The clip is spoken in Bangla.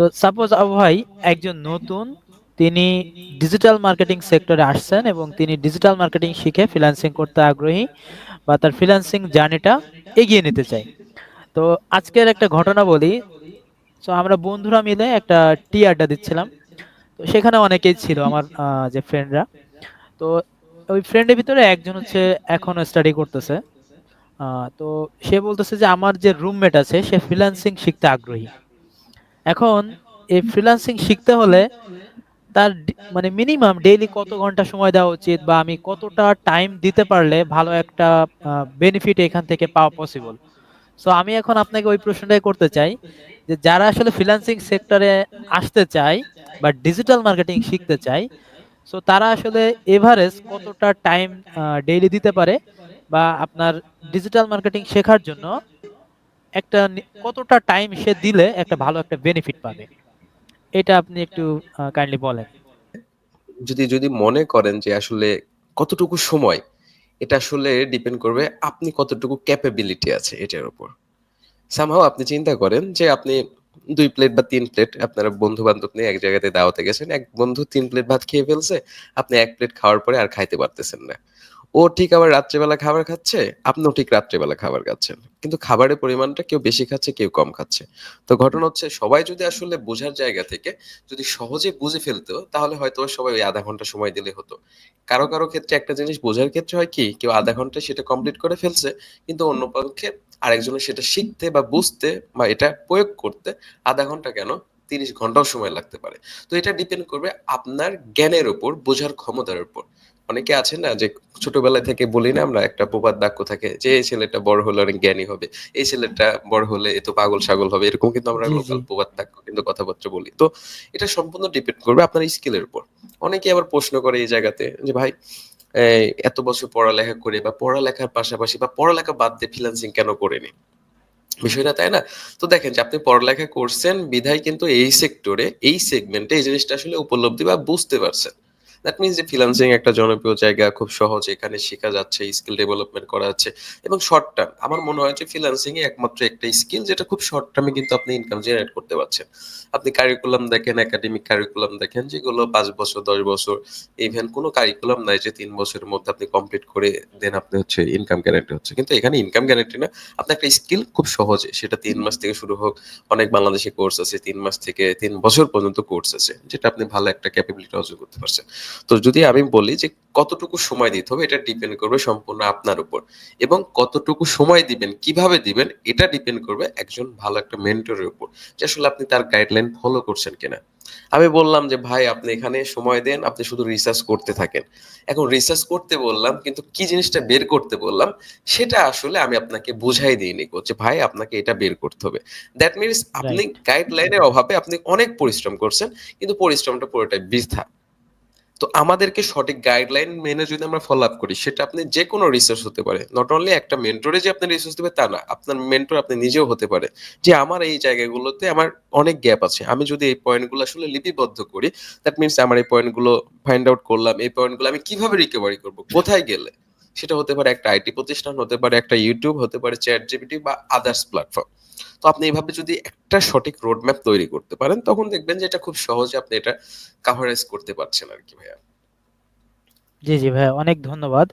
তো সাপোজ আবু ভাই একজন নতুন, তিনি ডিজিটাল মার্কেটিং সেক্টরে আসছেন এবং তিনি ডিজিটাল মার্কেটিং শিখে ফ্রিল্যান্সিং করতে আগ্রহী বা তার ফ্রিল্যান্সিং জার্নিটা এগিয়ে নিতে চায়। তো আজকের একটা ঘটনা বলি। তো আমরা বন্ধুরা মিলে একটা টি আড্ডা দিচ্ছিলাম। তো সেখানে অনেকেই ছিল আমার যে ফ্রেন্ডরা। তো ওই ফ্রেন্ডের ভিতরে একজন হচ্ছে এখনো স্টাডি করতেছে। তো সে বলতেছে যে আমার যে রুমমেট আছে সে ফ্রিল্যান্সিং শিখতে আগ্রহী। এখন এই ফ্রিল্যান্সিং শিখতে হলে তার মানে মিনিমাম ডেইলি কত ঘন্টা সময় দেওয়া উচিত বা আমি কতটা টাইম দিতে পারলে ভালো একটা বেনিফিট এখান থেকে পাওয়া পসিবল। সো আমি এখন আপনাকে ওই প্রশ্নটাই করতে চাই যে যারা আসলে ফ্রিল্যান্সিং সেক্টরে আসতে চায় বা ডিজিটাল মার্কেটিং শিখতে চায়, সো তারা আসলে এভারেজ কতটা টাইম ডেইলি দিতে পারে বা আপনার ডিজিটাল মার্কেটিং শেখার জন্য একটা কতটা টাইম সে দিলে একটা ভালো একটা বেনিফিট পাবে, এটা আপনি একটু কাইন্ডলি বলেন। যদি যদি মনে করেন যে আসলে কতটুকু সময়, এটা আসলে ডিপেন্ড করবে আপনি কতটুকু ক্যাপাবিলিটি আছে এটার উপর। সামহাও আপনি চিন্তা করেন যে আপনি ২ প্লেট বা ৩ প্লেট আপনারা বন্ধু-বান্ধব নিয়ে এক জায়গাতে দাওয়াতে গেছেন। এক বন্ধু ৩ প্লেট ভাত খেয়ে ফেলছে। আপনি ১ প্লেট খাওয়ার পরে আর খাইতে পারতেছেন না। ও ঠিক আবার রাত্রেবেলা খাবার খাচ্ছে, আপনিও ঠিক রাত্রেবেলা খাবার খাচ্ছেন। কিন্তু খাবারের পরিমাণটা কেউ বেশি খাচ্ছে, কেউ কম খাচ্ছে। তো ঘটনা হচ্ছে সবাই যদি আসলে বোঝার জায়গা থেকে যদি সহজে বুঝে ফেলতো, তাহলে হয়তোবা সবাই ওই ০.৫ ঘন্টা সময় দিলে হতো। কারো ক্ষেত্রে একটা জিনিস বোঝার ক্ষেত্রে হয় কি, কেউ ০.৫ ঘন্টায় সেটা কমপ্লিট করে ফেলছে। কিন্তু অন্য পক্ষে আরেকজনের সেটা শিখতে বা বুঝতে বা এটা প্রয়োগ করতে ০.৫ ঘন্টা কেন ৩০ ঘন্টাও সময় লাগতে পারে। তো এটা ডিপেন্ড করবে আপনার জ্ঞানের উপর, বোঝার ক্ষমতার উপর। অনেকে আছে না যে ছোটবেলা থেকে বলি না আমরা একটা প্রবাদ বাক্য থাকে যে এই ছেলেটা বড় হলে অনেক জ্ঞানী হবে, এই ছেলেটা বড় হলে এ তো পাগল ছাগল হবে, এরকম কিন্তু আমরা জি জি। লোকাল প্রবাদ বাক্য কিন্তু কথাবার্তা বলি। তো এটা সম্পূর্ণ ডিপেন্ড করবে আপনার স্কিলের উপর। অনেকে আবার প্রশ্ন করে এই জায়গাতে যে ভাই এত বছর পড়ালেখা করে বা পড়ালেখার পাশাপাশি বা পড়ালেখা বাদ দিয়ে ফ্রিল্যান্সিং কেন করেনি, বিষয়টা তাই না? তো দেখেন যে আপনি পড়ালেখা করছেন বিধায় কিন্তু এই সেক্টরে, এই সেগমেন্টে এই জিনিসটা আসলে উপলব্ধি বা বুঝতে পারছেন। দ্যাট মিনস যে ফ্রিল্যান্সিং একটা জনপ্রিয় জায়গা, খুব সহজ, এখানে শেখা যাচ্ছে, স্কিল ডেভেলপমেন্ট করা যাচ্ছে এবং শর্ট টার্ম। আমার মনে হয় যে ফ্রিল্যান্সিং এ একমাত্র একটা স্কিল যেটা খুব শর্ট টার্মে কিন্তু আপনি ইনকাম জেনারেট করতে পারছেন। আপনি কারিকুলাম দেখেন, একাডেমিক কারিকুলাম দেখেন যেগুলো ৫ বছর, ১০ বছর, ইভেন কোনো কারিকুলাম নাই যে ৩ বছরের মধ্যে আপনি কমপ্লিট করে দেন আপনি হচ্ছে ইনকাম গ্যারান্টি হচ্ছে। কিন্তু এখানে ইনকাম গ্যারান্টি না, আপনার একটা স্কিল খুব সহজে, সেটা ৩ মাস থেকে শুরু হোক, অনেক বাংলাদেশি কোর্স আছে ৩ মাস থেকে ৩ বছর পর্যন্ত কোর্স আছে। যেটা আপনি ভালো একটা ক্যাপাবিলিটি অর্জন করতে পারছেন। তো যদি আমি বলি যে কতটুকু সময় দিতে হবে এটা ডিপেন্ড করবে সম্পূর্ণ আপনার উপর। এবং কতটুকু সময় দিবেন, কিভাবে দিবেন এটা ডিপেন্ড করবে একজন ভালো একটা মেন্টরের উপর। যে আসলে আপনি তার গাইডলাইন ফলো করছেন কিনা। আমি বললাম যে ভাই আপনি এখানে সময় দেন, আপনি শুধু রিসার্চ করতে থাকেন। এখন রিসার্চ করতে বললাম কিন্তু কি জিনিসটা বের করতে বললাম সেটা আসলে আমি আপনাকে বুঝাই দিইনি যে ভাই আপনাকে এটা বের করতে হবে। দ্যাট মিনস আপনি রাইট। গাইডলাইনের অভাবে আপনি অনেক পরিশ্রম করছেন কিন্তু পরিশ্রমটা পুরোটাই বৃথা। তো আমাদেরকে সঠিক গাইডলাইন মেনে যদি আমরা ফলো আপ করি সেটা আপনি যেকোনো রিসার্চ হতে পারে। নট অনলি একটা মেন্টরে যে আপনি রিসার্চ দিবে তা না। আপনার মেন্টর আপনি নিজেও হতে পারে। যে আমার এই জায়গাগুলোতে আমার অনেক গ্যাপ আছে। আমি যদি এই পয়েন্ট গুলো আসলে লিপিবদ্ধ করি, দ্যাট মিনস আমার এই পয়েন্ট গুলো ফাইন্ড আউট করলাম। এই পয়েন্ট গুলো আমি কিভাবে রিকভারি করব? কোথায় গেলে? সেটা হতে পারে একটা আইটি প্রতিষ্ঠান, হতে পারে একটা YouTube, হতে পারে ChatGPT বা আদার্স প্ল্যাটফর্ম। তো আপনি এভাবে যদি একটা সঠিক রোড ম্যাপ তৈরি করতে পারেন তখন দেখবেন যে এটা খুব সহজে আপনি এটা কাভারাইজ করতে পারছেন আরকি ভাইয়া। জি জি ভাইয়া, অনেক ধন্যবাদ।